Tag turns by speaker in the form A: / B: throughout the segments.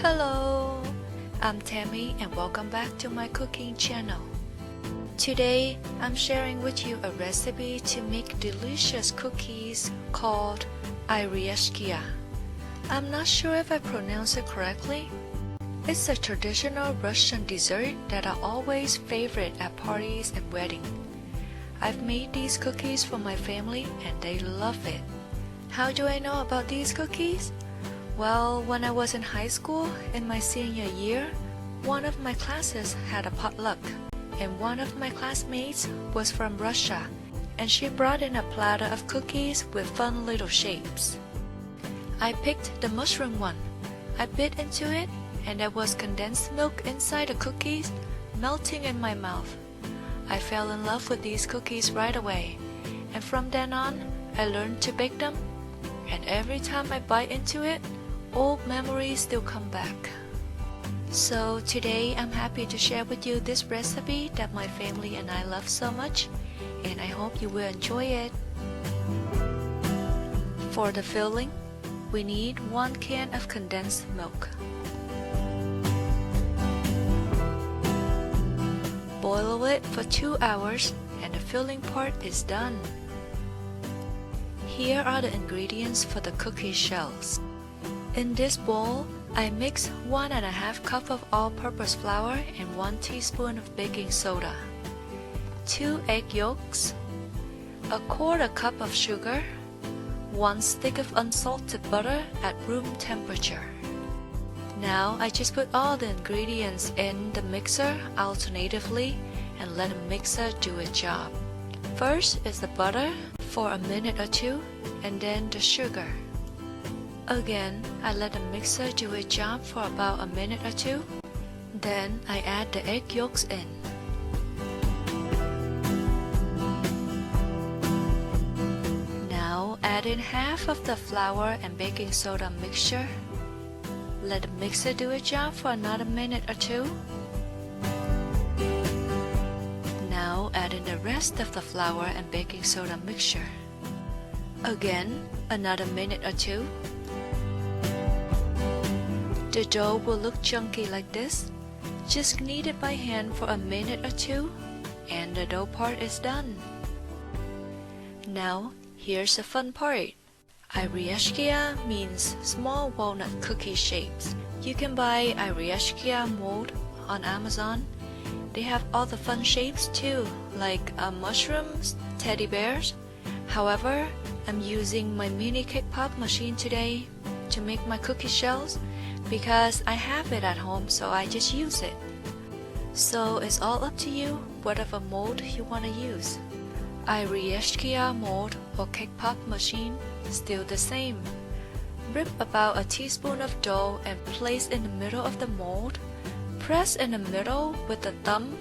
A: Hello, I'm Tammy and welcome back to my cooking channel. Today, I'm sharing with you a recipe to make delicious cookies called Oreshki. I'm not sure if I pronounce it correctly. It's a traditional Russian dessert that I always favorite at parties and weddings. I've made these cookies for my family and they love it. How do I know about these cookies? Well, when I was in high school in my senior year, one of my classes had a potluck, and one of my classmates was from Russia, and she brought in a platter of cookies with fun little shapes. I picked the mushroom one. I bit into it, and there was condensed milk inside the cookies, melting in my mouth. I fell in love with these cookies right away, and from then on, I learned to bake them, and every time I bite into it, old memories still come back. So today I'm happy to share with you this recipe that my family and I love so much, and I hope you will enjoy it. For the filling, we need 1 can of condensed milk. Boil it for 2 hours and the filling part is done. Here are the ingredients for the cookie shells. In this bowl, I mix 1½ cup of all-purpose flour and 1 teaspoon of baking soda, 2 egg yolks, 1/4 cup of sugar, 1 stick of unsalted butter at room temperature. Now I just put all the ingredients in the mixer alternatively and let the mixer do its job. First is the butter for a minute or two, and then the sugar. Again, I let the mixer do its job for about a minute or two. Then I add the egg yolks in. Now add in half of the flour and baking soda mixture. Let the mixer do its job for another minute or two. Now add in the rest of the flour and baking soda mixture. Again, another minute or two. The dough will look chunky like this. Just knead it by hand for a minute or two, and the dough part is done. Now, here's the fun part. Oreshki means small walnut cookie shapes. You can buy Oreshki mold on Amazon. They have all the fun shapes too, like mushrooms, teddy bears. However, I'm using my mini cake pop machine today to make my cookie shells because I have it at home, so I just use it. So it's all up to you whatever mold you want to use. Oreshki mold or cake pop machine, still the same. Rip about a teaspoon of dough and place in the middle of the mold. Press in the middle with the thumb,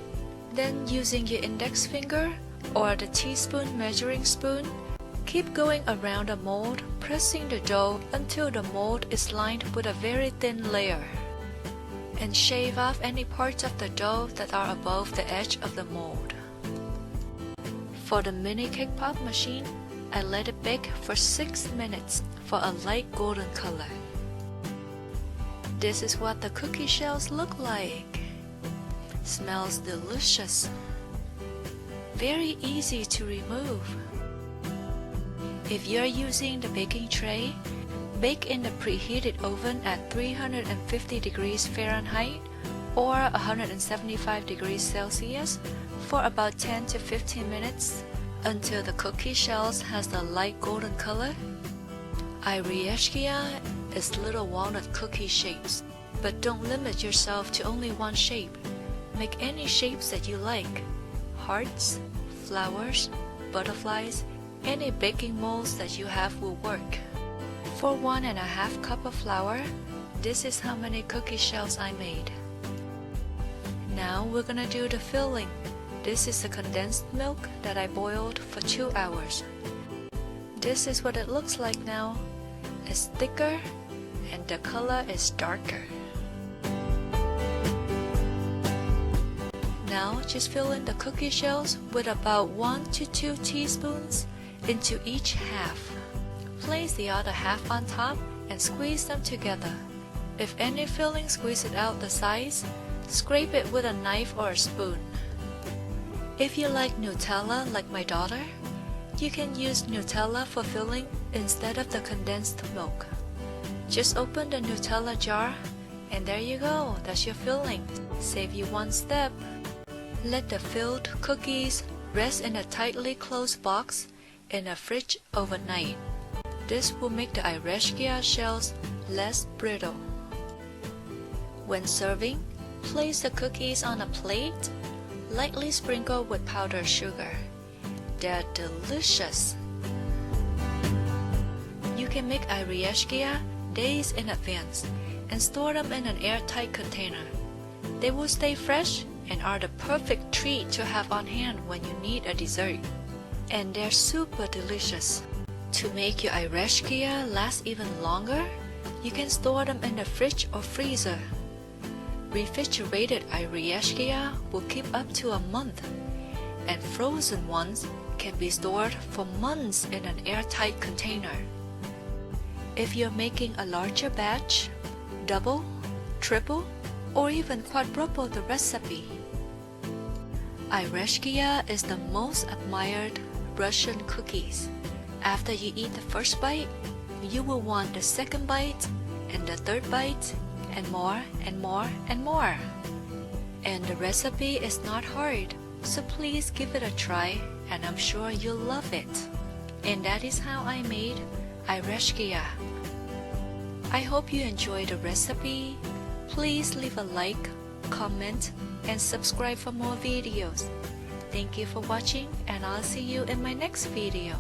A: then using your index finger or the teaspoon measuring spoon, keep going around the mold, pressing the dough until the mold is lined with a very thin layer. And shave off any parts of the dough that are above the edge of the mold. For the mini cake pop machine, I let it bake for 6 minutes for a light golden color. This is what the cookie shells look like. Smells delicious. Very easy to remove. If you're using the baking tray, bake in the preheated oven at 350 degrees Fahrenheit or 175 degrees Celsius for about 10 to 15 minutes until the cookie shells has the light golden color. Oreshki is little walnut cookie shapes, but don't limit yourself to only one shape. Make any shapes that you like. Hearts, flowers, butterflies, any baking molds that you have will work. For 1½ cup of flour, this is how many cookie shells I made. Now we're gonna do the filling. This is the condensed milk that I boiled for 2 hours. This is what it looks like now. It's thicker and the color is darker. Now just fill in the cookie shells with about 1 to 2 teaspoons into each half. Place the other half on top and squeeze them together. If any filling squeezes out the sides, scrape it with a knife or a spoon. If you like Nutella like my daughter, you can use Nutella for filling instead of the condensed milk. Just open the Nutella jar and there you go, that's your filling. Save you one step. Let the filled cookies rest in a tightly closed box in a fridge overnight. This will make the Oreshki shells less brittle. When serving, place the cookies on a plate, lightly sprinkle with powdered sugar. They're delicious. You can make Oreshki days in advance and store them in an airtight container. They will stay fresh and are the perfect treat to have on hand when you need a dessert. And they're super delicious. To make your Oreshki last even longer, you can store them in the fridge or freezer. Refrigerated Oreshki will keep up to a month, and frozen ones can be stored for months in an airtight container. If you're making a larger batch, double, triple, or even quadruple the recipe. Oreshki is the most admired Russian cookies. After you eat the first bite, you will want the second bite and the third bite and more and more and more. And the recipe is not hard, so please give it a try and I'm sure you'll love it. And that is how I made Oreshki. I hope you enjoyed the recipe. Please leave a like, comment, and subscribe for more videos. Thank you for watching and I'll see you in my next video.